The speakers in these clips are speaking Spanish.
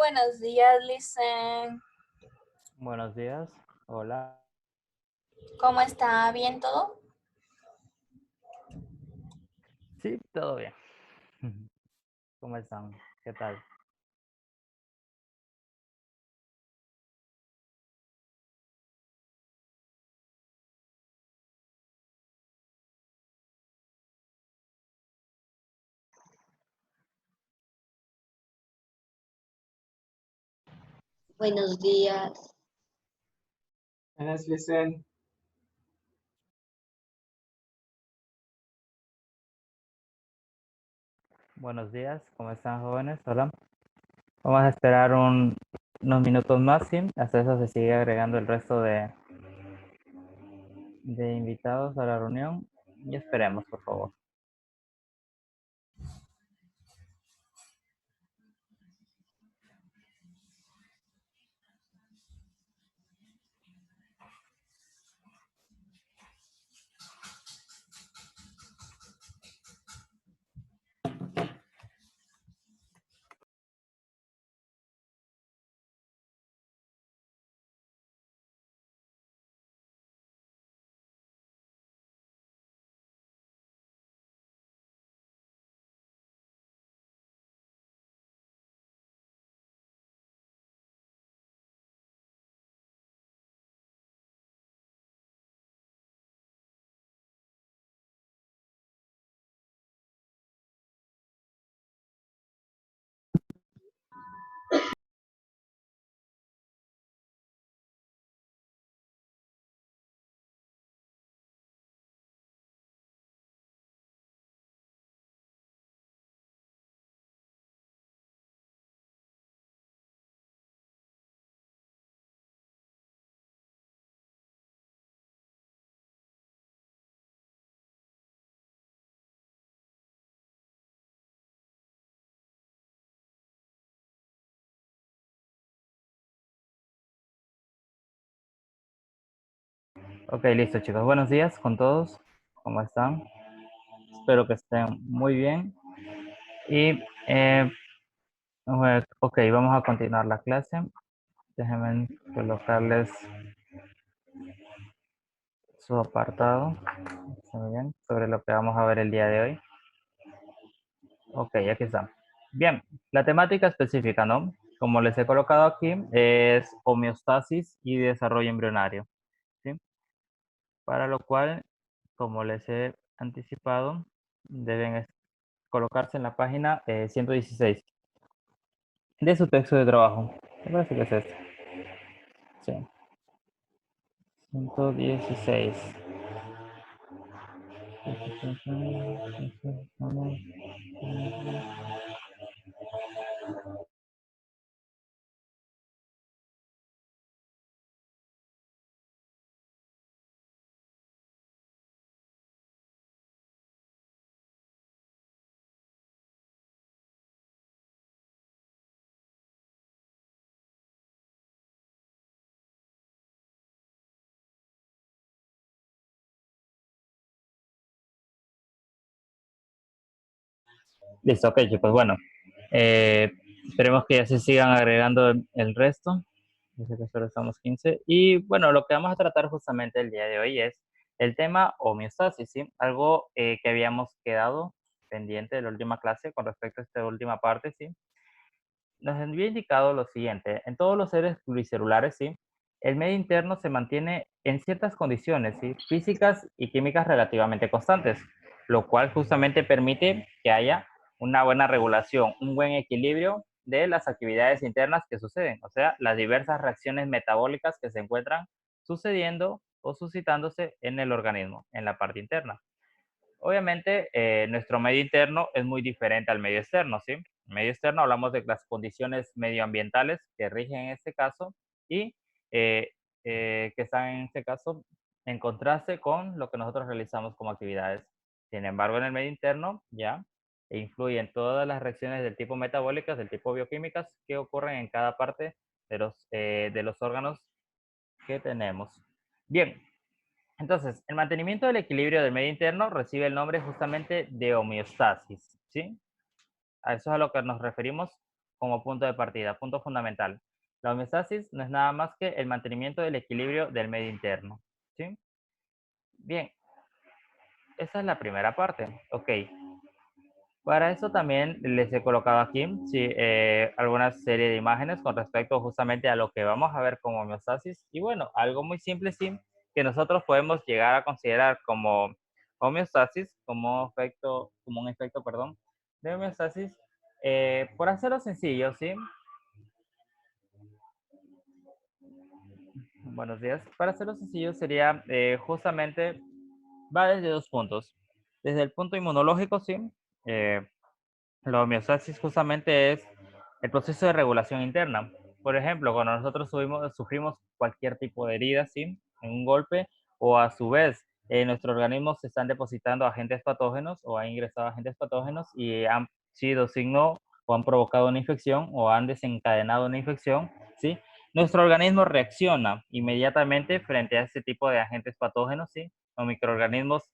Buenos días, Licen. Buenos días, hola. ¿Cómo está? ¿Bien todo? Sí, todo bien. ¿Cómo están? ¿Qué tal? Buenos días. Buenas, Licen. Buenos días, ¿cómo están, jóvenes? Hola. Vamos a esperar unos minutos más, ¿sí? Hasta eso se sigue agregando el resto de invitados a la reunión. Y esperemos, por favor. Ok, listo, chicos. Buenos días con todos. ¿Cómo están? Espero que estén muy bien. Y, ok, vamos a continuar la clase. Déjenme colocarles su apartado. Muy bien, sobre lo que vamos a ver el día de hoy. Ok, aquí está. Bien, la temática específica, ¿no? Como les he colocado aquí, es homeostasis y desarrollo embrionario, ¿sí? Para lo cual, como les he anticipado, deben colocarse en la página 116 de su texto de trabajo. Me parece que es este. Sí. 116. Listo, ok, chicos. Bueno, esperemos que ya se sigan agregando el resto. Dice que solo estamos 15. Y bueno, lo que vamos a tratar justamente el día de hoy es el tema homeostasis, ¿sí? Algo que habíamos quedado pendiente de la última clase con respecto a esta última parte, ¿sí? Nos había indicado lo siguiente: en todos los seres pluricelulares, ¿sí? El medio interno se mantiene en ciertas condiciones, ¿sí? Físicas y químicas relativamente constantes, lo cual justamente permite que haya una buena regulación, un buen equilibrio de las actividades internas que suceden, o sea, las diversas reacciones metabólicas que se encuentran sucediendo o suscitándose en el organismo, en la parte interna. Obviamente, nuestro medio interno es muy diferente al medio externo, ¿sí? En medio externo hablamos de las condiciones medioambientales que rigen en este caso y eh, que están en este caso en contraste con lo que nosotros realizamos como actividades. Sin embargo, en el medio interno ya influyen todas las reacciones del tipo metabólicas, del tipo bioquímicas que ocurren en cada parte de los órganos que tenemos. Bien, entonces, el mantenimiento del equilibrio del medio interno recibe el nombre justamente de homeostasis, ¿sí? A eso es a lo que nos referimos como punto de partida, punto fundamental. La homeostasis no es nada más que el mantenimiento del equilibrio del medio interno, ¿sí? Bien, esa es la primera parte. Ok. Para eso también les he colocado aquí sí, alguna serie de imágenes con respecto justamente a lo que vamos a ver como homeostasis. Y bueno, algo muy simple, sí, que nosotros podemos llegar a considerar como homeostasis, como un efecto, perdón, de homeostasis. Por hacerlo sencillo, ¿sí? Buenos días. Para hacerlo sencillo sería justamente, va desde dos puntos. Desde el punto inmunológico, sí. Eh, La homeostasis justamente es el proceso de regulación interna. Por ejemplo, cuando nosotros sufrimos cualquier tipo de herida, ¿sí? En un golpe, o a su vez, en nuestro organismo se están depositando agentes patógenos o han ingresado agentes patógenos y han sido signo o han provocado una infección o han desencadenado una infección, ¿sí? Nuestro organismo reacciona inmediatamente frente a este tipo de agentes patógenos, ¿sí? O microorganismos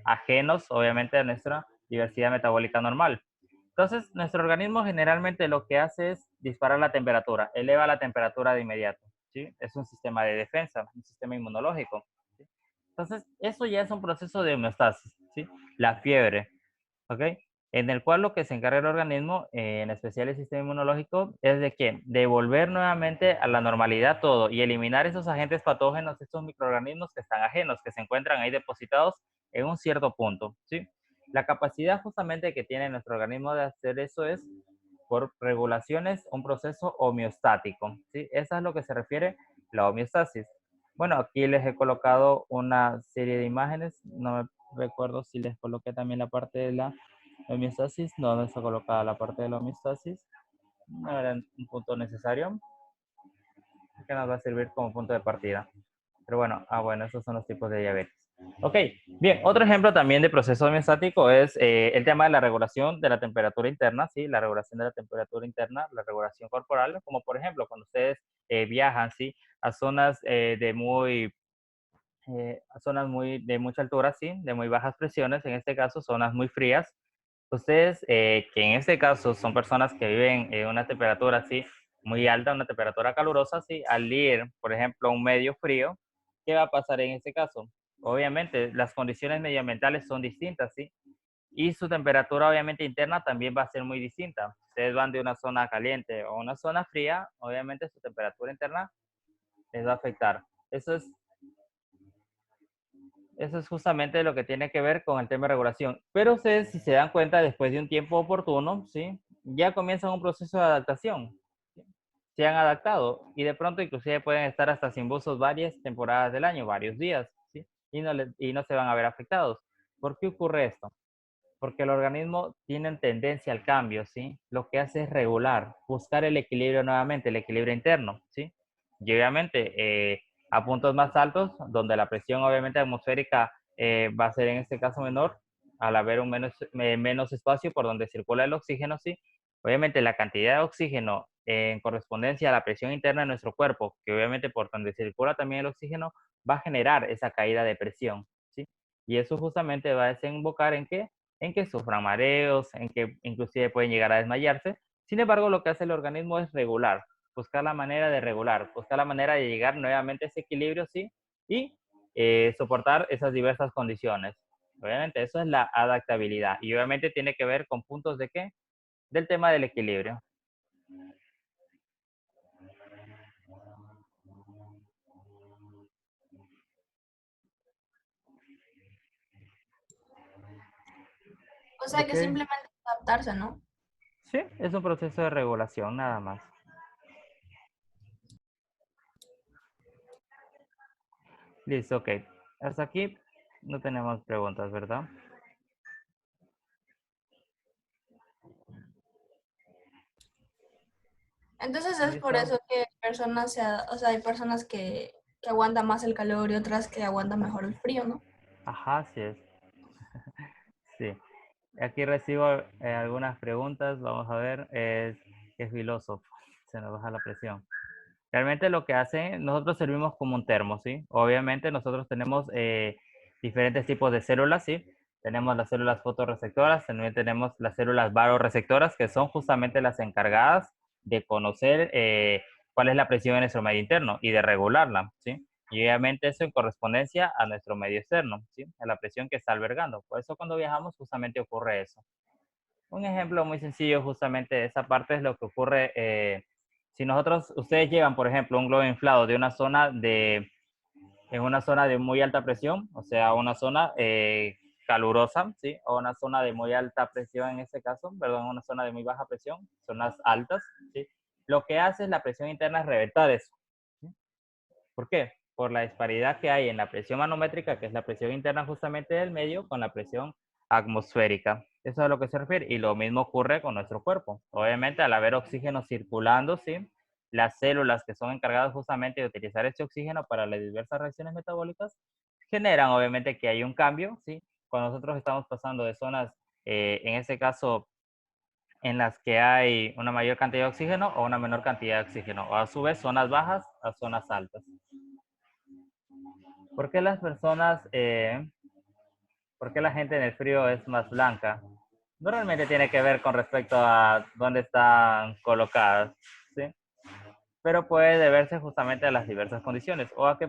ajenos, obviamente, a nuestra diversidad metabólica normal. Entonces, nuestro organismo generalmente lo que hace es disparar la temperatura, eleva la temperatura de inmediato, ¿sí? Es un sistema de defensa, un sistema inmunológico, ¿sí? Entonces, eso ya es un proceso de homeostasis, ¿sí? La fiebre, ¿ok? En el cual lo que se encarga el organismo, en especial el sistema inmunológico, es de que devolver nuevamente a la normalidad todo y eliminar esos agentes patógenos, estos microorganismos que están ajenos, que se encuentran ahí depositados en un cierto punto, ¿sí? La capacidad justamente que tiene nuestro organismo de hacer eso es por regulaciones, un proceso homeostático, ¿sí? Esa es lo que se refiere la homeostasis. Bueno, aquí les he colocado una serie de imágenes, no me recuerdo si les coloqué también la parte de la homeostasis, no está colocada la parte de la homeostasis, no era un punto necesario, que nos va a servir como punto de partida. Pero bueno, bueno, esos son los tipos de diabetes. Ok, bien, otro ejemplo también de proceso homeostático es el tema de la regulación de la temperatura interna, ¿sí? La regulación de la temperatura interna, la regulación corporal, como por ejemplo cuando ustedes viajan, ¿sí? A zonas de mucha altura, ¿sí? De muy bajas presiones, en este caso zonas muy frías. Ustedes, que en este caso son personas que viven en una temperatura así muy alta, una temperatura calurosa, ¿sí? Al ir, por ejemplo, a un medio frío, ¿qué va a pasar en este caso? Obviamente, las condiciones medioambientales son distintas, ¿sí? Y su temperatura, obviamente, interna también va a ser muy distinta. Ustedes van de una zona caliente o una zona fría, obviamente su temperatura interna les va a afectar. Eso es justamente lo que tiene que ver con el tema de regulación. Pero ustedes, si se dan cuenta, después de un tiempo oportuno, ¿sí? Ya comienzan un proceso de adaptación. ¿Sí? Se han adaptado y de pronto inclusive pueden estar hasta sin buzos varias temporadas del año, varios días, ¿sí? Y no se van a ver afectados. ¿Por qué ocurre esto? Porque el organismo tiene tendencia al cambio, ¿sí? Lo que hace es regular, buscar el equilibrio nuevamente, el equilibrio interno, ¿sí? Y obviamente a puntos más altos, donde la presión obviamente atmosférica va a ser en este caso menor, al haber un menos espacio por donde circula el oxígeno, ¿sí? Obviamente la cantidad de oxígeno en correspondencia a la presión interna de nuestro cuerpo, que obviamente por donde circula también el oxígeno, va a generar esa caída de presión, ¿sí? Y eso justamente va a desembocar en que sufran mareos, en que inclusive pueden llegar a desmayarse. Sin embargo, lo que hace el organismo es regular, buscar la manera de regular, buscar la manera de llegar nuevamente a ese equilibrio, ¿sí? Y soportar esas diversas condiciones. Obviamente, eso es la adaptabilidad. Y obviamente tiene que ver con puntos de qué? Del tema del equilibrio. O sea Ok. que simplemente adaptarse, ¿no? Sí, es un proceso de regulación, nada más. Listo, ok. Hasta aquí no tenemos preguntas, ¿verdad? Entonces es por Listo. eso que o sea, hay personas que aguantan más el calor y otras que aguantan mejor el frío, ¿no? Ajá, así es. Sí. Aquí recibo algunas preguntas. Vamos a ver. ¿Qué filósofo? Se nos baja la presión. Realmente lo que hace, nosotros servimos como un termo, ¿sí? Obviamente nosotros tenemos diferentes tipos de células, ¿sí? tenemos las células fotorreceptoras, también tenemos las células varoreceptoras, que son justamente las encargadas de conocer cuál es la presión en nuestro medio interno y de regularla, ¿sí? Y obviamente eso en correspondencia a nuestro medio externo, ¿sí? A la presión que está albergando. Por eso cuando viajamos justamente ocurre eso. Un ejemplo muy sencillo justamente de esa parte es lo que ocurre si ustedes llevan, por ejemplo, un globo inflado de en una zona de muy alta presión, o sea, una zona calurosa, ¿sí? O una zona de muy alta presión en este caso, perdón, una zona de muy baja presión, zonas altas, ¿sí? Lo que hace es la presión interna es reventar eso. ¿Sí? ¿Por qué? Por la disparidad que hay en la presión manométrica, que es la presión interna justamente del medio, con la presión atmosférica. Eso es a lo que se refiere. Y lo mismo ocurre con nuestro cuerpo. Obviamente, al haber oxígeno circulando, ¿sí? Las células que son encargadas justamente de utilizar este oxígeno para las diversas reacciones metabólicas, generan obviamente que hay un cambio, ¿sí? Cuando nosotros estamos pasando de zonas, en este caso, en las que hay una mayor cantidad de oxígeno o una menor cantidad de oxígeno, o a su vez zonas bajas a zonas altas. ¿Por qué las personas, por qué la gente en el frío es más blanca? No realmente tiene que ver con respecto a dónde están colocadas, ¿sí? Pero puede deberse justamente a las diversas condiciones o a que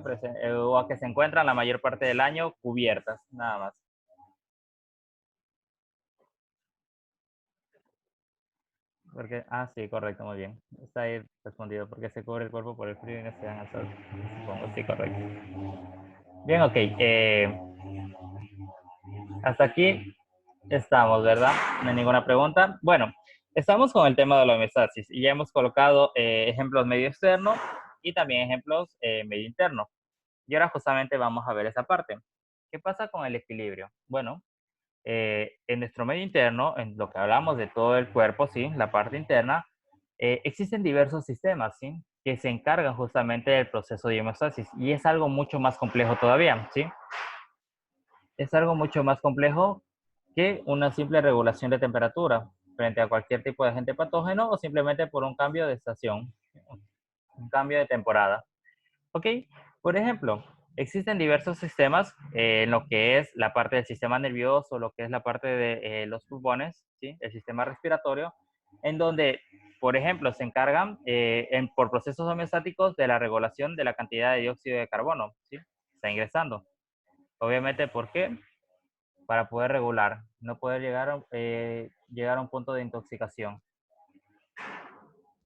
se encuentran la mayor parte del año cubiertas, nada más. Porque, sí, correcto, muy bien. Está ahí respondido. Porque se cubre el cuerpo por el frío y no se dan al sol. Supongo, sí, correcto. Bien, ok. Hasta aquí estamos, ¿verdad? No hay ninguna pregunta. Bueno, estamos con el tema de la homeostasis y ya hemos colocado ejemplos medio externo y también ejemplos medio interno. Y ahora justamente vamos a ver esa parte. ¿Qué pasa con el equilibrio? Bueno, en nuestro medio interno, en lo que hablamos de todo el cuerpo, ¿sí? La parte interna, existen diversos sistemas, ¿sí? Que se encargan justamente del proceso de homeostasis y es algo mucho más complejo todavía, ¿sí? Es algo mucho más complejo que una simple regulación de temperatura frente a cualquier tipo de agente patógeno o simplemente por un cambio de estación, un cambio de temporada. ¿Ok? Por ejemplo, existen diversos sistemas en lo que es la parte del sistema nervioso, lo que es la parte de los pulmones, ¿sí? El sistema respiratorio, en donde, por ejemplo, se encargan por procesos homeostáticos de la regulación de la cantidad de dióxido de carbono, ¿sí? Está ingresando. Obviamente, ¿por qué? Para poder regular, no poder llegar a un punto de intoxicación.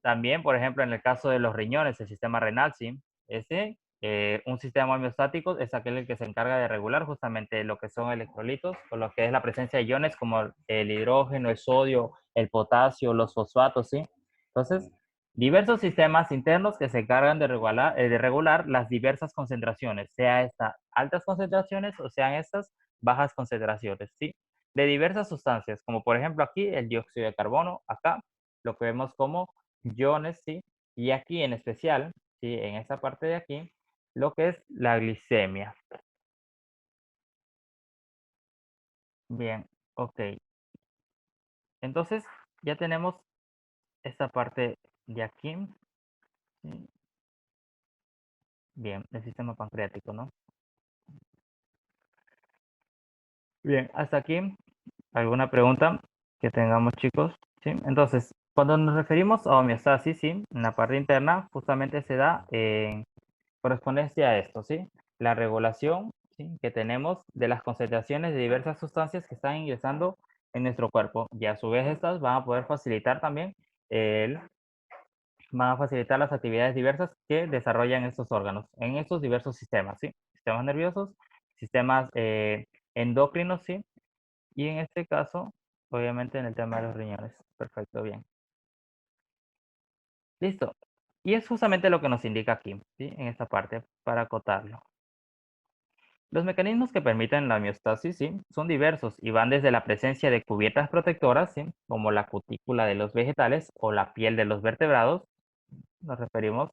También, por ejemplo, en el caso de los riñones, el sistema renal, ¿sí? Un sistema homeostático es aquel que se encarga de regular justamente lo que son electrolitos, o lo que es la presencia de iones como el hidrógeno, el sodio, el potasio, los fosfatos, ¿sí? Entonces, diversos sistemas internos que se encargan de regular las diversas concentraciones, sea estas altas concentraciones o sean estas bajas concentraciones, ¿sí? De diversas sustancias, como por ejemplo aquí el dióxido de carbono, acá lo que vemos como iones, ¿sí? Y aquí en especial, ¿sí? En esta parte de aquí, lo que es la glicemia. Bien, ok. Entonces, ya tenemos esta parte de aquí. ¿Sí? Bien, el sistema pancreático, ¿no? Bien, hasta aquí, ¿alguna pregunta que tengamos, chicos? ¿Sí? Entonces, cuando nos referimos a homeostasis, ¿sí? En la parte interna, justamente se da en correspondencia a esto, ¿sí? La regulación, ¿sí? Que tenemos de las concentraciones de diversas sustancias que están ingresando en nuestro cuerpo. Y a su vez estas van a poder facilitar también, el, van a facilitar las actividades diversas que desarrollan estos órganos en estos diversos sistemas, ¿sí? Sistemas nerviosos, sistemas endocrinos, ¿sí? Y en este caso, obviamente en el tema de los riñones. Perfecto, bien. Listo. Y es justamente lo que nos indica aquí, ¿sí? En esta parte, para acotarlo. Los mecanismos que permiten la homeostasis, ¿sí? Son diversos y van desde la presencia de cubiertas protectoras, ¿sí? Como la cutícula de los vegetales o la piel de los vertebrados. Nos referimos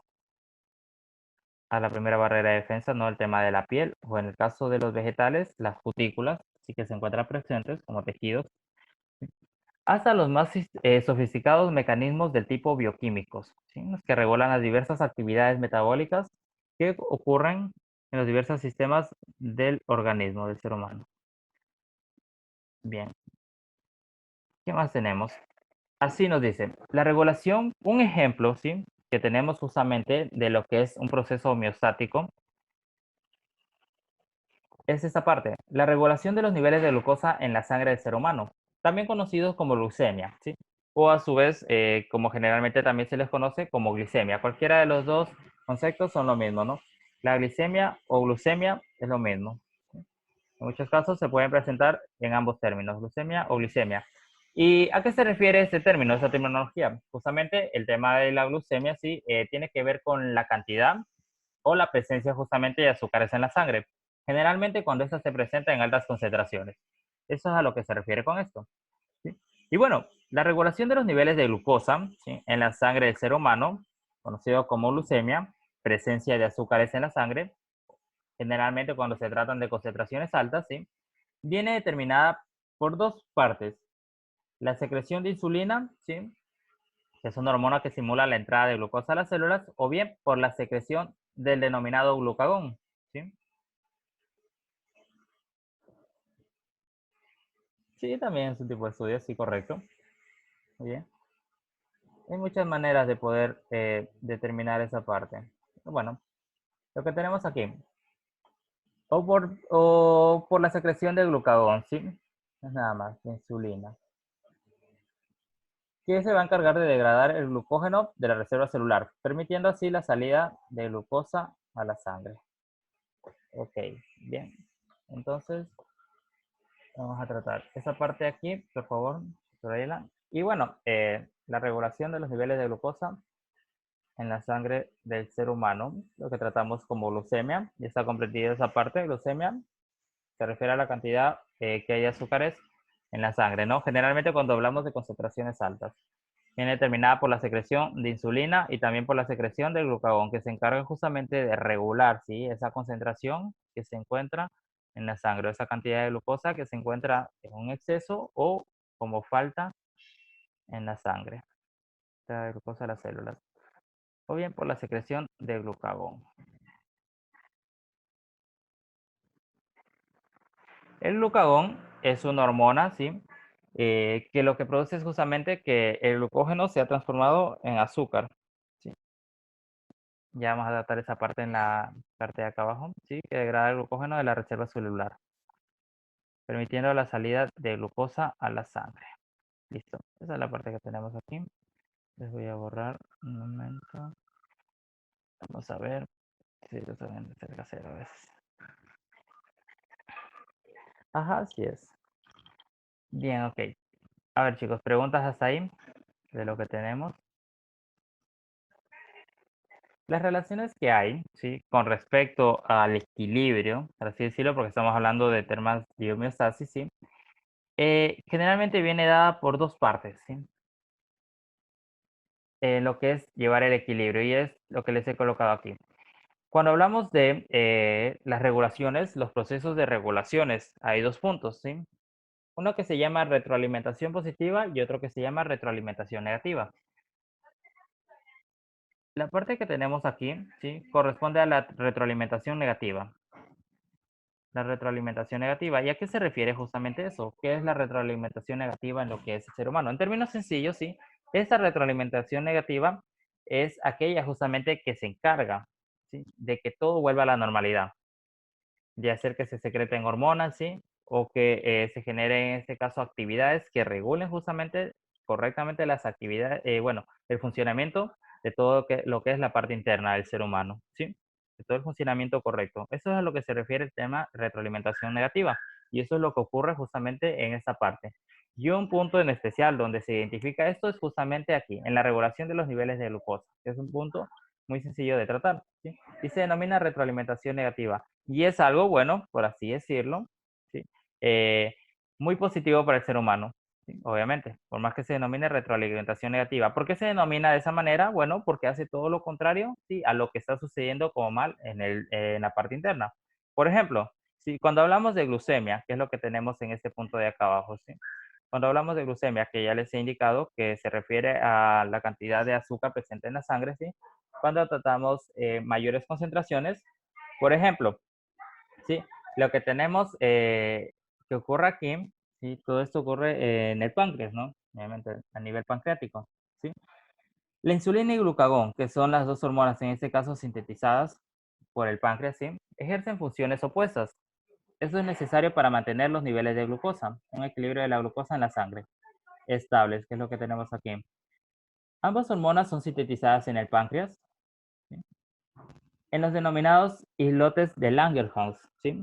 a la primera barrera de defensa, no el tema de la piel, o en el caso de los vegetales, las cutículas, sí que se encuentran presentes como tejidos, hasta los más sofisticados mecanismos del tipo bioquímicos, ¿sí? Los que regulan las diversas actividades metabólicas que ocurren en los diversos sistemas del organismo del ser humano. Bien. ¿Qué más tenemos? Así nos dice, la regulación, un ejemplo, ¿sí? Que tenemos justamente de lo que es un proceso homeostático, es esta parte, la regulación de los niveles de glucosa en la sangre del ser humano, también conocidos como glucemia, ¿sí? O a su vez, como generalmente también se les conoce como glicemia. Cualquiera de los dos conceptos son lo mismo, ¿no? La glicemia o glucemia es lo mismo. ¿Sí? En muchos casos se pueden presentar en ambos términos, glucemia o glicemia. ¿Y a qué se refiere este término, esta terminología? Justamente el tema de la glucemia sí tiene que ver con la cantidad o la presencia justamente de azúcares en la sangre, generalmente cuando esta se presenta en altas concentraciones. Eso es a lo que se refiere con esto. ¿Sí? Y bueno, la regulación de los niveles de glucosa, ¿sí?, en la sangre del ser humano, conocido como glucemia, presencia de azúcares en la sangre, generalmente cuando se tratan de concentraciones altas, ¿sí?, viene determinada por dos partes. La secreción de insulina, ¿sí?, que es una hormona que simula la entrada de glucosa a las células, o bien por la secreción del denominado glucagón, ¿sí? Sí, también es un tipo de estudio, sí, correcto. Muy bien. Hay muchas maneras de poder determinar esa parte. Bueno, lo que tenemos aquí, o por la secreción de glucagón, ¿sí? Es nada más, de insulina, que se va a encargar de degradar el glucógeno de la reserva celular, permitiendo así la salida de glucosa a la sangre. Ok, bien. Entonces, vamos a tratar esa parte de aquí, por favor, subrayala. Y bueno, la regulación de los niveles de glucosa en la sangre del ser humano, lo que tratamos como glucemia, y está comprendida esa parte, glucemia, se refiere a la cantidad que hay de azúcares en la sangre, ¿no? Generalmente cuando hablamos de concentraciones altas. Viene determinada por la secreción de insulina y también por la secreción del glucagón, que se encarga justamente de regular, ¿sí?, esa concentración que se encuentra en la sangre, esa cantidad de glucosa que se encuentra en un exceso o como falta en la sangre, la glucosa de las células, o bien por la secreción de glucagón. El glucagón es una hormona, ¿sí?, que lo que produce es justamente que el glucógeno sea transformado en azúcar, ¿sí? Ya vamos a tratar esa parte en la parte de acá abajo, ¿sí?, que degrada el glucógeno de la reserva celular, permitiendo la salida de glucosa a la sangre. Listo, esa es la parte que tenemos aquí. Les voy a borrar un momento. Vamos a ver si lo saben de cerca cero a veces. Ajá, así es. Bien, ok. A ver, chicos, preguntas hasta ahí de lo que tenemos. Las relaciones que hay, ¿sí?, con respecto al equilibrio, por así decirlo, porque estamos hablando de temas de homeostasis, ¿sí?, generalmente viene dada por dos partes, ¿sí? Lo que es llevar el equilibrio, y es lo que les he colocado aquí. Cuando hablamos de las regulaciones, los procesos de regulaciones, hay dos puntos, ¿sí? Uno que se llama retroalimentación positiva y otro que se llama retroalimentación negativa. La parte que tenemos aquí, ¿sí?, corresponde a la retroalimentación negativa. La retroalimentación negativa. ¿Y a qué se refiere justamente eso? ¿Qué es la retroalimentación negativa en lo que es el ser humano? En términos sencillos, sí, esta retroalimentación negativa es aquella justamente que se encarga, ¿sí?, de que todo vuelva a la normalidad, de hacer que se secreten hormonas, ¿sí?, o que se generen en este caso actividades que regulen justamente correctamente las actividades, bueno, el funcionamiento de todo lo que es la parte interna del ser humano, ¿sí? De todo el funcionamiento correcto. Eso es a lo que se refiere el tema retroalimentación negativa, y eso es lo que ocurre justamente en esta parte. Y un punto en especial donde se identifica esto es justamente aquí, en la regulación de los niveles de glucosa, que es un punto muy sencillo de tratar, ¿sí? Y se denomina retroalimentación negativa. Y es algo bueno, por así decirlo, ¿sí?, eh, muy positivo para el ser humano, ¿sí?, obviamente, por más que se denomine retroalimentación negativa. ¿Por qué se denomina de esa manera? Bueno, porque hace todo lo contrario, ¿sí?, a lo que está sucediendo como mal en la parte interna. Por ejemplo, si cuando hablamos de glucemia, que es lo que tenemos en este punto de acá abajo, ¿sí?, cuando hablamos de glucemia, que ya les he indicado que se refiere a la cantidad de azúcar presente en la sangre, ¿sí?, cuando tratamos mayores concentraciones, por ejemplo, ¿sí?, lo que tenemos que ocurre aquí, ¿sí? Todo esto ocurre en el páncreas, ¿no? Obviamente a nivel pancreático, ¿sí? La insulina y glucagón, que son las dos hormonas en este caso sintetizadas por el páncreas, ¿sí? Ejercen funciones opuestas. Esto es necesario para mantener los niveles de glucosa, un equilibrio de la glucosa en la sangre, estables, que es lo que tenemos aquí. Ambas hormonas son sintetizadas en el páncreas, ¿sí? En los denominados islotes de Langerhans, ¿sí?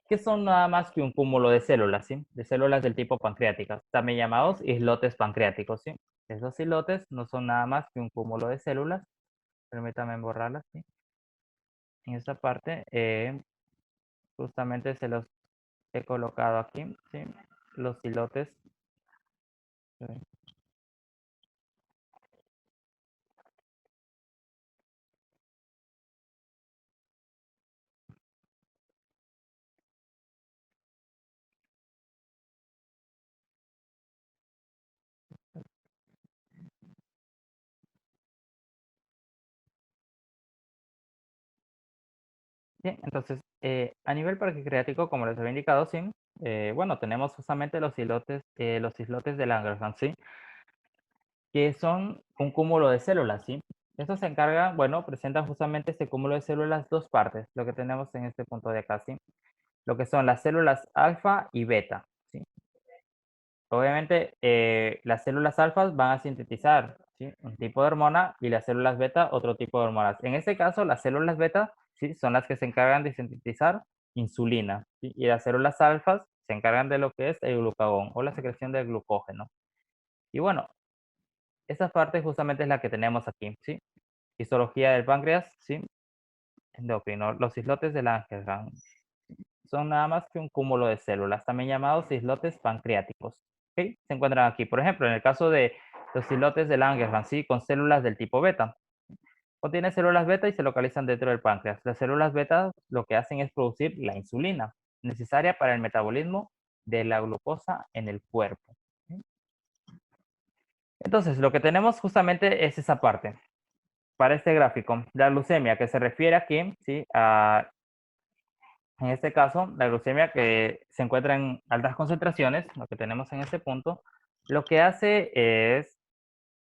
Que son nada más que un cúmulo de células, ¿sí? De células del tipo pancreáticas, también llamados islotes pancreáticos, ¿sí? Esos islotes no son nada más que un cúmulo de células. Permítame borrarlas, ¿sí? En esta parte, justamente se los he colocado aquí, ¿sí? Los islotes. Sí, entonces, a nivel pancreático, como les había indicado, sí, bueno, tenemos justamente los islotes de Langerhans, ¿sí? Que son un cúmulo de células, ¿sí? Estos se encargan, bueno, presentan justamente este cúmulo de células dos partes, lo que tenemos en este punto de acá, ¿sí? Lo que son las células alfa y beta, ¿sí? Obviamente, las células alfas van a sintetizar, ¿sí? Un tipo de hormona y las células beta otro tipo de hormonas. En este caso, las células beta, ¿sí? Son las que se encargan de sintetizar insulina, ¿sí? Y las células alfas se encargan de lo que es el glucagón o la secreción del glucógeno. Y bueno, esa parte justamente es la que tenemos aquí, ¿sí? Histología del páncreas, ¿sí? Endocrino. Los islotes de Langerhans son nada más que un cúmulo de células, también llamados islotes pancreáticos. ¿Ok? Se encuentran aquí, por ejemplo, en el caso de los islotes de Langerhans, ¿sí? Con células del tipo beta. Contiene células beta y se localizan dentro del páncreas. Las células beta lo que hacen es producir la insulina, necesaria para el metabolismo de la glucosa en el cuerpo. ¿Sí? Entonces, lo que tenemos justamente es esa parte. Para este gráfico, la glucemia, que se refiere aquí, ¿sí? En este caso, la glucemia que se encuentra en altas concentraciones, lo que tenemos en este punto, lo que hace es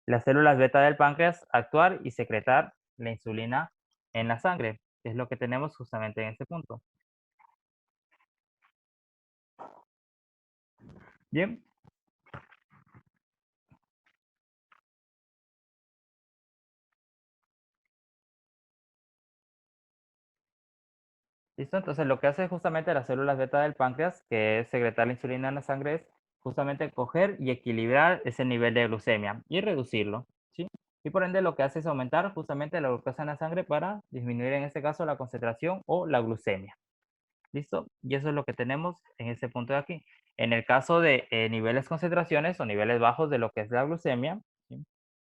las células beta del páncreas actuar y secretar la insulina en la sangre, que es lo que tenemos justamente en este punto. Bien, listo. Entonces, lo que hace justamente las células beta del páncreas, que es secretar la insulina en la sangre, es justamente coger y equilibrar ese nivel de glucemia y reducirlo, ¿sí? Y por ende lo que hace es aumentar justamente la glucosa en la sangre para disminuir en este caso la concentración o la glucemia. ¿Listo? Y eso es lo que tenemos en este punto de aquí. En el caso de niveles concentraciones o niveles bajos de lo que es la glucemia, ¿sí?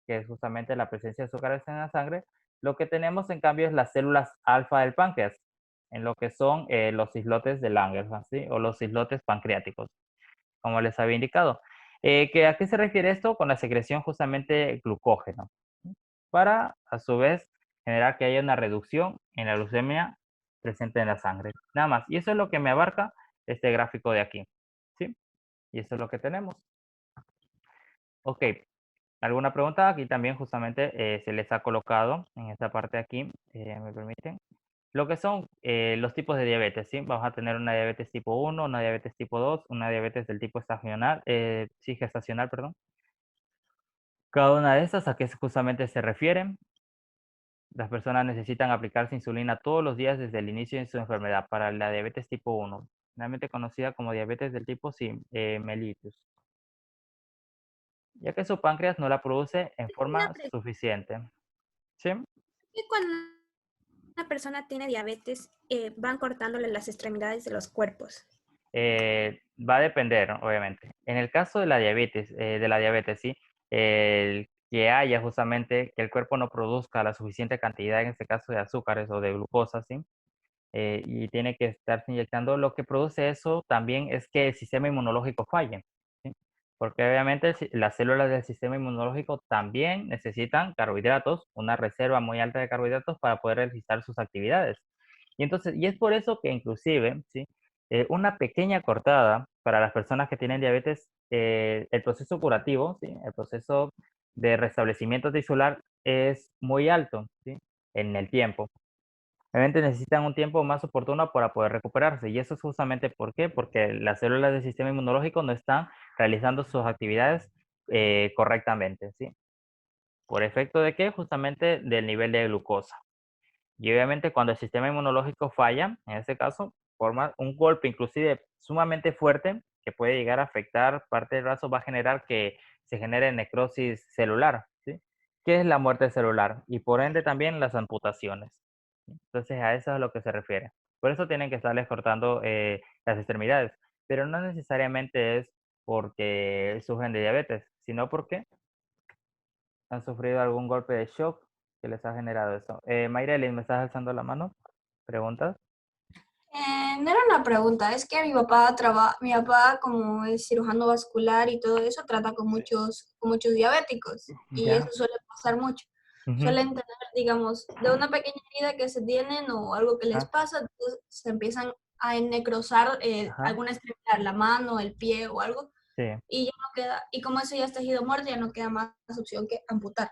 Que es justamente la presencia de azúcares en la sangre, lo que tenemos en cambio es las células alfa del páncreas, en lo que son los islotes de Langerhans, ¿sí? O los islotes pancreáticos, como les había indicado. ¿A qué se refiere esto? Con la secreción justamente glucógeno, ¿sí? Para, a su vez, generar que haya una reducción en la glucemia presente en la sangre. Nada más. Y eso es lo que me abarca este gráfico de aquí, ¿sí? Y eso es lo que tenemos. Ok. ¿Alguna pregunta? Aquí también justamente se les ha colocado en esta parte de aquí, me permiten, lo que son los tipos de diabetes, ¿sí? Vamos a tener una diabetes tipo 1, una diabetes tipo 2, una diabetes del tipo estacional, sí, gestacional, perdón. Cada una de estas, ¿a qué justamente se refieren? Las personas necesitan aplicarse insulina todos los días desde el inicio de su enfermedad para la diabetes tipo 1, realmente conocida como diabetes del tipo mellitus, ya que su páncreas no la produce en Una forma pregunta, suficiente. ¿Sí? cuando una persona tiene diabetes, van cortándole las extremidades de los cuerpos. Va a depender, obviamente. En el caso de la diabetes, sí, el que haya justamente que el cuerpo no produzca la suficiente cantidad, en este caso de azúcares o de glucosa, sí, y tiene que estarse inyectando, lo que produce eso también es que el sistema inmunológico falle, ¿sí? Porque obviamente las células del sistema inmunológico también necesitan carbohidratos, una reserva muy alta de carbohidratos para poder realizar sus actividades. Y entonces, y es por eso que inclusive, ¿sí? una pequeña cortada para las personas que tienen diabetes, el proceso curativo, ¿sí? El proceso de restablecimiento tisular es muy alto, ¿sí? En el tiempo. Obviamente necesitan un tiempo más oportuno para poder recuperarse. Y eso es justamente ¿por qué? Porque las células del sistema inmunológico no están realizando sus actividades correctamente, ¿sí? ¿Por efecto de qué? Justamente del nivel de glucosa. Y obviamente cuando el sistema inmunológico falla, en este caso, forma un golpe inclusive sumamente fuerte que puede llegar a afectar parte del brazo, va a generar que se genere necrosis celular, ¿sí? ¿Qué es la muerte celular? Y por ende también las amputaciones. Entonces a eso es a lo que se refiere. Por eso tienen que estarles cortando las extremidades, pero no necesariamente es porque sufren de diabetes, sino porque han sufrido algún golpe de shock que les ha generado eso. Mayrelin, ¿me estás alzando la mano? ¿Preguntas? No era una pregunta, es que mi papá como es cirujano vascular y todo eso, trata con muchos diabéticos y eso Ya. suele pasar mucho. Ujú. Suelen tener, digamos, de una pequeña herida que se tienen o algo que les Ajá. pasa, entonces se empiezan a necrosar Ajá. alguna extremidad, la mano, el pie o algo, Sí. y ya no queda, y como eso ya está tejido muerto, ya no queda más opción que amputar.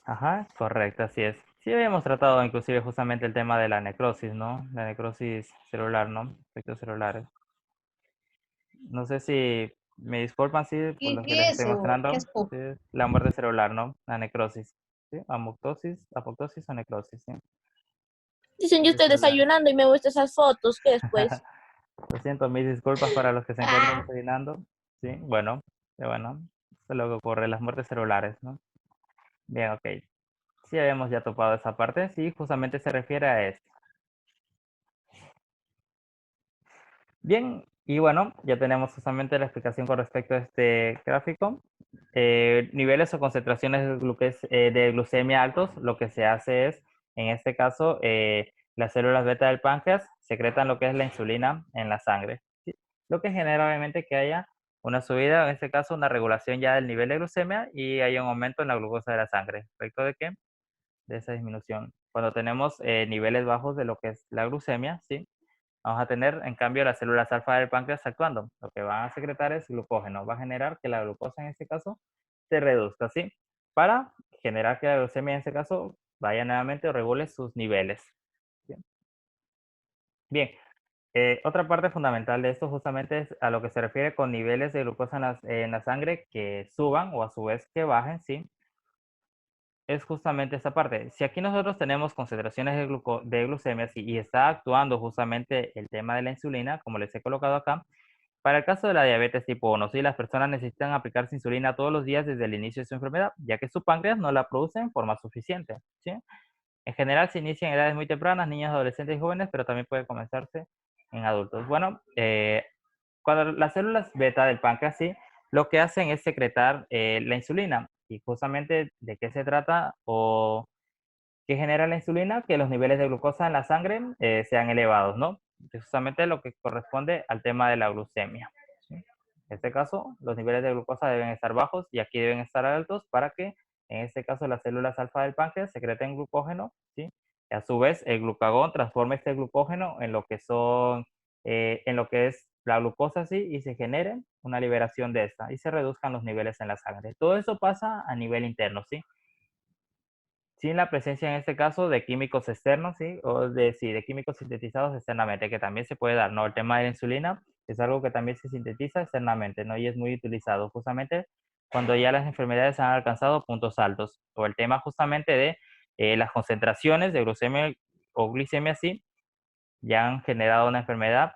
Ajá, correcto, así es. Sí habíamos tratado inclusive justamente el tema de la necrosis, ¿no? La necrosis celular, ¿no? Efectos celulares. No sé si me disculpan, sí, por ¿Qué, lo que qué les es estoy eso? ¿Qué mostrando. asco? Sí, la muerte celular, ¿no? La necrosis. ¿Sí? Apoptosis o necrosis, ¿sí? Dicen yo Muerte estoy celular. desayunando y me muestra esas fotos que después. Lo siento, mis disculpas para los que se encuentran Ah, desayunando. Sí, bueno, bueno, eso es lo que ocurre, las muertes celulares, ¿no? Bien, ok. Sí habíamos ya topado esa parte, sí, justamente se refiere a esto. Bien, y bueno, ya tenemos justamente la explicación con respecto a este gráfico. Niveles o concentraciones de glucemia altos, lo que se hace es, en este caso, las células beta del páncreas secretan lo que es la insulina en la sangre, ¿sí? Lo que genera obviamente que haya una subida, en este caso una regulación ya del nivel de glucemia y haya un aumento en la glucosa de la sangre. ¿Efecto de qué? De esa disminución. Cuando tenemos niveles bajos de lo que es la glucemia, ¿sí? Vamos a tener, en cambio, las células alfa del páncreas actuando. Lo que van a secretar es glucógeno. Va a generar que la glucosa en este caso se reduzca, ¿sí? Para generar que la glucemia en este caso vaya nuevamente o regule sus niveles. Bien, bien. Otra parte fundamental de esto justamente es a lo que se refiere con niveles de glucosa en la sangre que suban o a su vez que bajen, ¿sí? Es justamente esta parte. Si aquí nosotros tenemos concentraciones de glucemia sí, y está actuando justamente el tema de la insulina, como les he colocado acá, para el caso de la diabetes tipo 1, sí, las personas necesitan aplicarse insulina todos los días desde el inicio de su enfermedad, ya que su páncreas no la produce en forma suficiente, ¿sí? En general se inicia en edades muy tempranas, niños, adolescentes y jóvenes, pero también puede comenzarse en adultos. Bueno, cuando las células beta del páncreas, sí, lo que hacen es secretar la insulina. ¿Y justamente de qué se trata o qué genera la insulina? Que los niveles de glucosa en la sangre sean elevados, ¿no? Que es justamente lo que corresponde al tema de la glucemia, ¿sí? En este caso, los niveles de glucosa deben estar bajos y aquí deben estar altos para que, en este caso, las células alfa del páncreas secreten glucógeno, ¿sí? Y a su vez, el glucagón transforma este glucógeno en lo que son, en lo que es la glucosa, ¿sí? Y se genere una liberación de esta y se reduzcan los niveles en la sangre. Todo eso pasa a nivel interno, ¿sí? Sin la presencia en este caso de químicos externos, ¿sí? O de, sí, de químicos sintetizados externamente, que también se puede dar, ¿no? El tema de la insulina es algo que también se sintetiza externamente, ¿no? Y es muy utilizado justamente cuando ya las enfermedades han alcanzado puntos altos. O el tema justamente de las concentraciones de glucemia o glicemia, sí, ya han generado una enfermedad,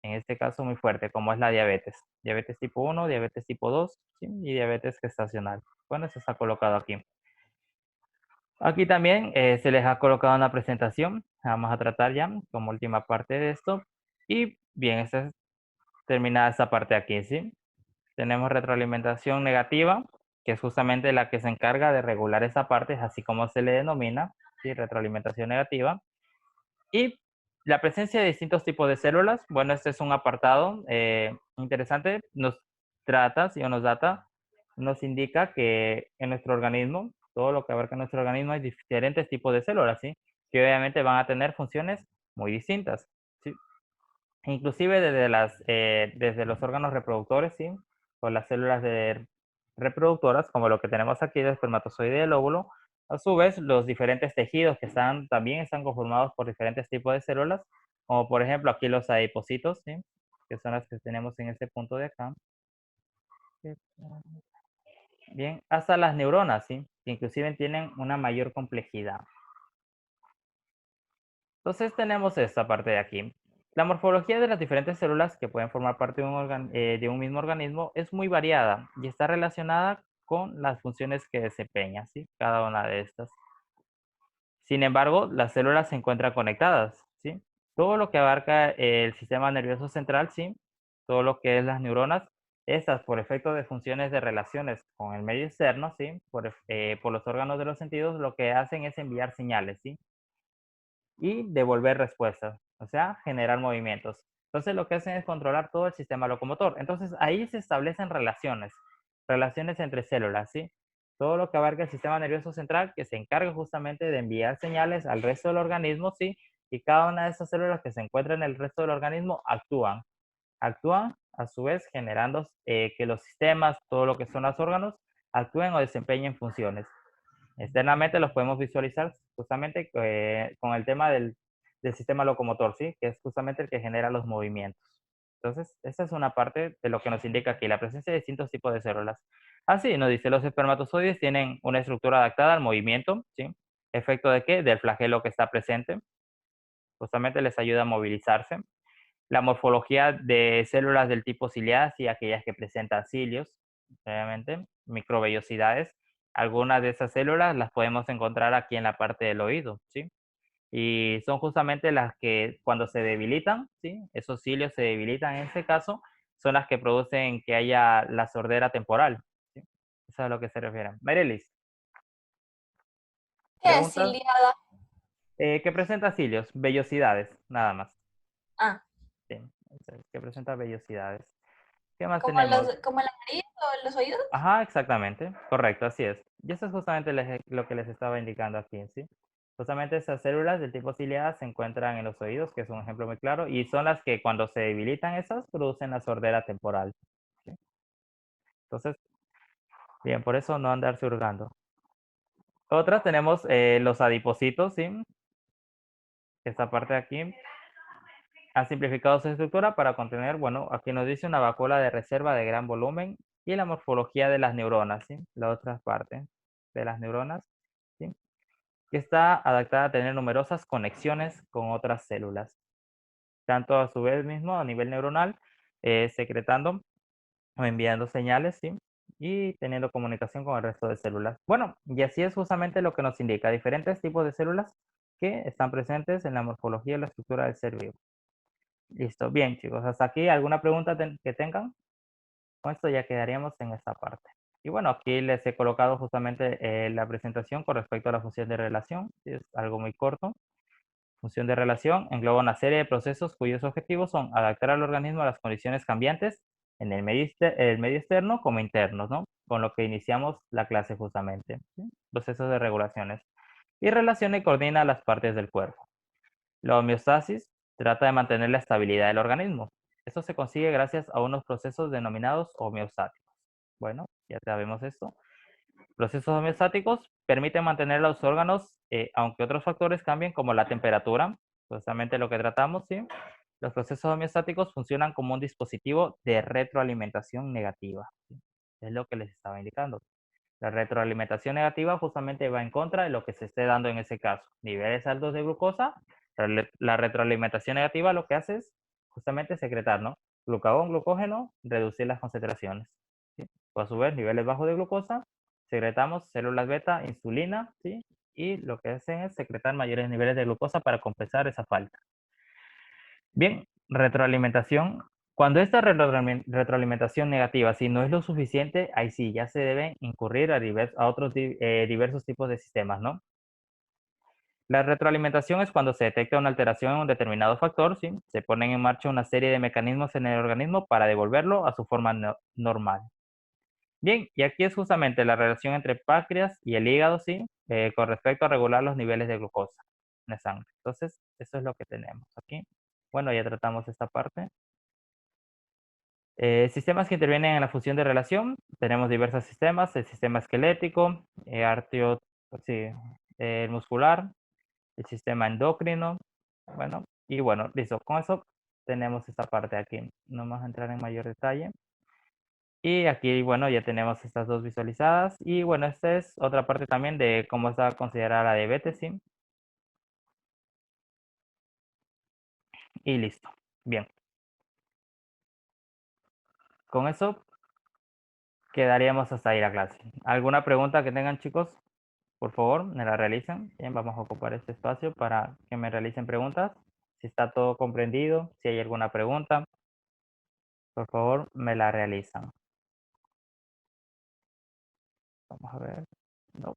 en este caso muy fuerte, como es la diabetes. Diabetes tipo 1, diabetes tipo 2, ¿sí? Y diabetes gestacional. Bueno, eso está colocado aquí. Aquí también se les ha colocado una presentación. Vamos a tratar ya como última parte de esto. Y bien, esta es terminada esta parte aquí, ¿sí? Tenemos retroalimentación negativa, que es justamente la que se encarga de regular esa parte, así como se le denomina, ¿sí? Retroalimentación negativa. Y la presencia de distintos tipos de células, bueno, este es un apartado interesante, nos trata, si o nos data, nos indica que en nuestro organismo, todo lo que abarca nuestro organismo, hay diferentes tipos de células, ¿sí? Que obviamente van a tener funciones muy distintas, ¿sí? inclusive desde los órganos reproductores, ¿sí? O las células reproductoras, como lo que tenemos aquí del espermatozoide y el óvulo. A su vez, los diferentes tejidos que también están conformados por diferentes tipos de células, como por ejemplo aquí los adipocitos, ¿sí? Que son las que tenemos en este punto de acá. Bien, hasta las neuronas, ¿sí? Que inclusive tienen una mayor complejidad. Entonces tenemos esta parte de aquí. La morfología de las diferentes células que pueden formar parte de un mismo organismo es muy variada y está relacionada con las funciones que desempeña, ¿sí? Cada una de estas. Sin embargo, las células se encuentran conectadas, ¿sí? Todo lo que abarca el sistema nervioso central, ¿sí? Todo lo que es las neuronas, estas por efecto de funciones de relaciones con el medio externo, ¿sí? Por los órganos de los sentidos, lo que hacen es enviar señales, ¿sí? Y devolver respuestas, o sea, generar movimientos. Entonces lo que hacen es controlar todo el sistema locomotor. Entonces ahí se establecen relaciones entre células, ¿sí? Todo lo que abarca el sistema nervioso central que se encarga justamente de enviar señales al resto del organismo, ¿sí? Y cada una de esas células que se encuentran en el resto del organismo actúan a su vez generando que los sistemas, todo lo que son los órganos, actúen o desempeñen funciones. Externamente los podemos visualizar justamente con el tema del sistema locomotor, ¿sí? Que es justamente el que genera los movimientos. Entonces, esta es una parte de lo que nos indica aquí, la presencia de distintos tipos de células. Así nos dice, los espermatozoides tienen una estructura adaptada al movimiento, ¿sí? ¿Efecto de qué? Del flagelo que está presente. Justamente les ayuda a movilizarse. La morfología de células del tipo ciliadas y aquellas que presentan cilios, obviamente, microvellosidades. Algunas de esas células las podemos encontrar aquí en la parte del oído, ¿sí? Y son justamente las que cuando se debilitan, ¿sí? Esos cilios se debilitan en este caso, son las que producen que haya la sordera temporal, ¿sí? Eso es a lo que se refiere. Marelis, ¿Qué es preguntas. ciliada? ¿Qué presenta cilios? Vellosidades, nada más. Ah, Sí, que presenta vellosidades. ¿Qué más como tenemos? como la nariz o los oídos. Ajá, exactamente, correcto, así es. Y eso es justamente lo que les estaba indicando aquí, ¿sí? Justamente esas células del tipo ciliada se encuentran en los oídos, que es un ejemplo muy claro, y son las que cuando se debilitan esas producen la sordera temporal, ¿sí? Entonces, bien, por eso no andarse hurgando. Otras tenemos los adipocitos, ¿sí? Esta parte de aquí han simplificado su estructura para contener, bueno, aquí nos dice una vacuola de reserva de gran volumen y la morfología de las neuronas, ¿sí? La otra parte de las neuronas, ¿sí? Que está adaptada a tener numerosas conexiones con otras células, tanto a su vez mismo a nivel neuronal, secretando o enviando señales, ¿sí? Y teniendo comunicación con el resto de células. Bueno, y así es justamente lo que nos indica diferentes tipos de células que están presentes en la morfología y la estructura del ser vivo. Listo, bien chicos, hasta aquí, ¿alguna pregunta que tengan? Con esto ya quedaríamos en esta parte. Y bueno, aquí les he colocado justamente la presentación con respecto a la función de relación, es algo muy corto. Función de relación engloba una serie de procesos cuyos objetivos son adaptar al organismo a las condiciones cambiantes en el medio externo como internos, ¿no? Con lo que iniciamos la clase justamente, ¿sí? Procesos de regulaciones. Y relaciona y coordina las partes del cuerpo. La homeostasis trata de mantener la estabilidad del organismo. Esto se consigue gracias a unos procesos denominados homeostáticos. Bueno, ya sabemos esto. Procesos homeostáticos permiten mantener los órganos, aunque otros factores cambien, como la temperatura, justamente lo que tratamos, ¿sí? Los procesos homeostáticos funcionan como un dispositivo de retroalimentación negativa, ¿sí? Es lo que les estaba indicando. La retroalimentación negativa justamente va en contra de lo que se esté dando en ese caso. Niveles altos de glucosa, la retroalimentación negativa lo que hace es justamente secretar, ¿no? Glucagón, glucógeno, reducir las concentraciones, ¿sí? O a su vez, niveles bajos de glucosa, secretamos células beta, insulina, ¿sí? Y lo que hacen es secretar mayores niveles de glucosa para compensar esa falta. Bien, retroalimentación. Cuando esta retroalimentación negativa, si no es lo suficiente, ahí sí, ya se deben incurrir a otros diversos tipos de sistemas, ¿no? La retroalimentación es cuando se detecta una alteración en un determinado factor, ¿sí? Se ponen en marcha una serie de mecanismos en el organismo para devolverlo a su forma normal. Bien, y aquí es justamente la relación entre páncreas y el hígado, ¿sí? Con respecto a regular los niveles de glucosa en la sangre. Entonces, eso es lo que tenemos aquí. bueno, ya tratamos esta parte. Sistemas que intervienen en la función de relación. Tenemos diversos sistemas, el sistema esquelético, sí, el muscular, el sistema endocrino. Bueno, y bueno, listo. Con eso tenemos esta parte aquí. No vamos a entrar en mayor detalle. Y aquí, bueno, ya tenemos estas dos visualizadas. Y bueno, esta es otra parte también de cómo está considerada la diabetes, ¿sí? Y listo. Bien. Con eso quedaríamos hasta ahí la clase. ¿Alguna pregunta que tengan, chicos? Por favor, me la realicen. Bien, vamos a ocupar este espacio para que me realicen preguntas. Si está todo comprendido, si hay alguna pregunta, por favor, me la realizan. Vamos a ver. No.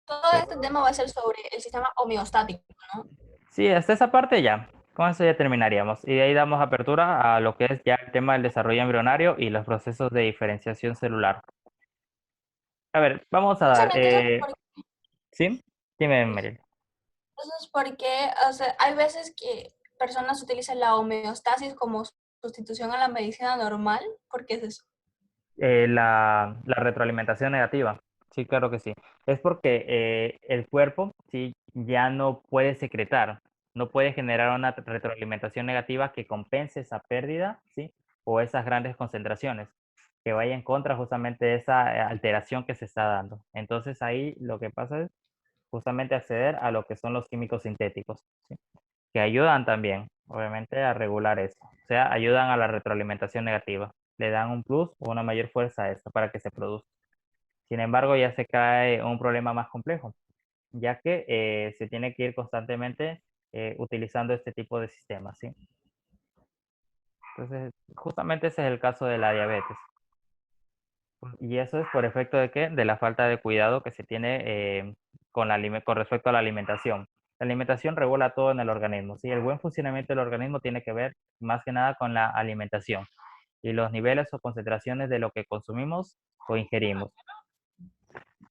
Todo este tema va a ser sobre el sistema homeostático, ¿no? Sí, hasta esa parte ya. Con eso ya terminaríamos. Y de ahí damos apertura a lo que es ya el tema del desarrollo embrionario y los procesos de diferenciación celular. A ver, vamos a dar. ¿Sí? Dime, Meryl. Entonces, porque, o sea, hay veces que personas utilizan la homeostasis como sustitución a la medicina normal. ¿Por qué es eso? La retroalimentación negativa. Sí, claro que sí. Es porque el cuerpo sí ya no puede secretar, no puede generar una retroalimentación negativa que compense esa pérdida, ¿sí? O esas grandes concentraciones, que vaya en contra justamente de esa alteración que se está dando. Entonces ahí lo que pasa es justamente acceder a lo que son los químicos sintéticos, ¿sí? Que ayudan también, obviamente, a regular eso. O sea, ayudan a la retroalimentación negativa. Le dan un plus o una mayor fuerza a esto para que se produzca. Sin embargo, ya se cae un problema más complejo, ya que se tiene que ir constantemente utilizando este tipo de sistemas, ¿sí? Entonces, justamente ese es el caso de la diabetes. Y eso es por efecto de qué? De la falta de cuidado que se tiene con respecto a la alimentación. La alimentación regula todo en el organismo, ¿sí? El buen funcionamiento del organismo tiene que ver más que nada con la alimentación y los niveles o concentraciones de lo que consumimos o ingerimos.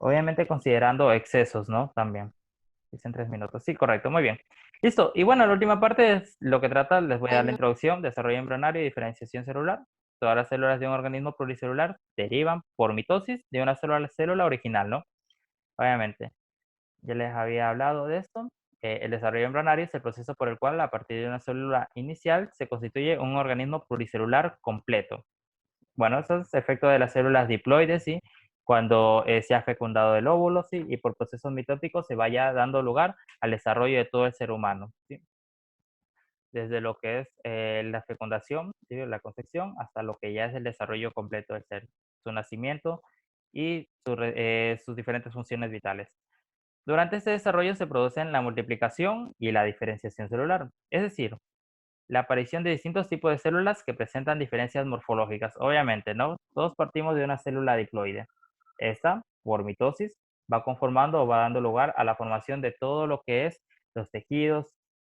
Obviamente considerando excesos, ¿no? También. Dicen 3 minutos. Sí, correcto, muy bien. Listo. Y bueno, la última parte es lo que trata, les voy a dar la introducción, desarrollo embrionario y diferenciación celular. Todas las células de un organismo pluricelular derivan por mitosis de una célula original, ¿no? Obviamente. Ya les había hablado de esto. El desarrollo embrionario es el proceso por el cual, a partir de una célula inicial, se constituye un organismo pluricelular completo. Bueno, eso es efecto de las células diploides, ¿sí? Cuando se ha fecundado el óvulo, ¿sí? Y por procesos mitóticos se vaya dando lugar al desarrollo de todo el ser humano, ¿sí? Desde lo que es la fecundación, ¿sí? La concepción, hasta lo que ya es el desarrollo completo del ser, su nacimiento y sus diferentes funciones vitales. Durante este desarrollo se producen la multiplicación y la diferenciación celular, es decir, la aparición de distintos tipos de células que presentan diferencias morfológicas. Obviamente, ¿no? Todos partimos de una célula diploide. Esta, por mitosis, va conformando o va dando lugar a la formación de todo lo que es los tejidos,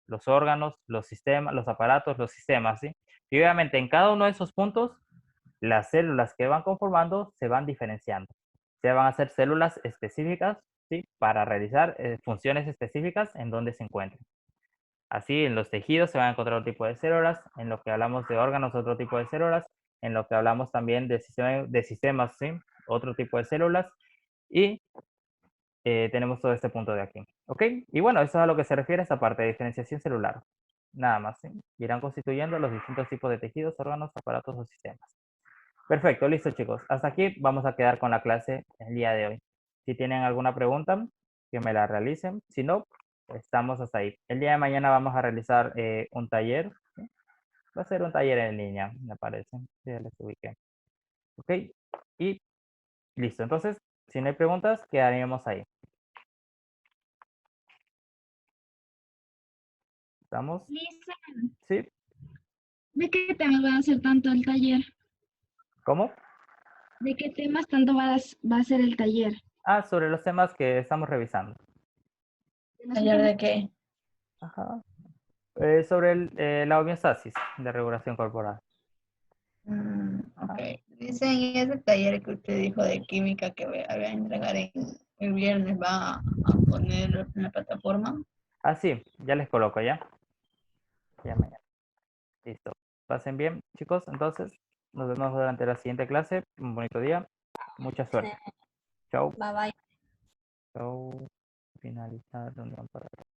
los órganos, los sistemas, los aparatos, los sistemas, ¿sí? Y obviamente en cada uno de esos puntos, las células que van conformando se van diferenciando. Se van a hacer células específicas, ¿sí? Para realizar funciones específicas en donde se encuentran. Así, en los tejidos se van a encontrar otro tipo de células, en lo que hablamos de órganos, otro tipo de células, en lo que hablamos también de sistemas, ¿sí? Otro tipo de células, y tenemos todo este punto de aquí, ¿ok? Y bueno, eso es a lo que se refiere esta parte de diferenciación celular. Nada más, ¿sí? Irán constituyendo los distintos tipos de tejidos, órganos, aparatos o sistemas. Perfecto, listo chicos. Hasta aquí vamos a quedar con la clase el día de hoy. Si tienen alguna pregunta, que me la realicen. Si no, estamos hasta ahí. El día de mañana vamos a realizar un taller. ¿Sí? Va a ser un taller en línea, me parece. Ya les ubiqué. Ok. Y listo. Entonces, si no hay preguntas, quedaríamos ahí. ¿Estamos? Lisa, ¿Sí? ¿de qué temas va a ser tanto el taller? ¿Cómo? ¿De qué temas tanto va a ser el taller? Ah, sobre los temas que estamos revisando. ¿Taller de qué? Ajá. Sobre la homeostasis de regulación corporal. Ok. Dicen, y ese taller que usted dijo de química que había a entregar el viernes, ¿va a poner en la plataforma? Ah, sí, ya les coloco ya. Ya mañana. Listo. Pasen bien, chicos. Entonces, nos vemos durante la siguiente clase. Un bonito día. Mucha suerte. Chao. Bye bye. Chao. Finalizar reunión para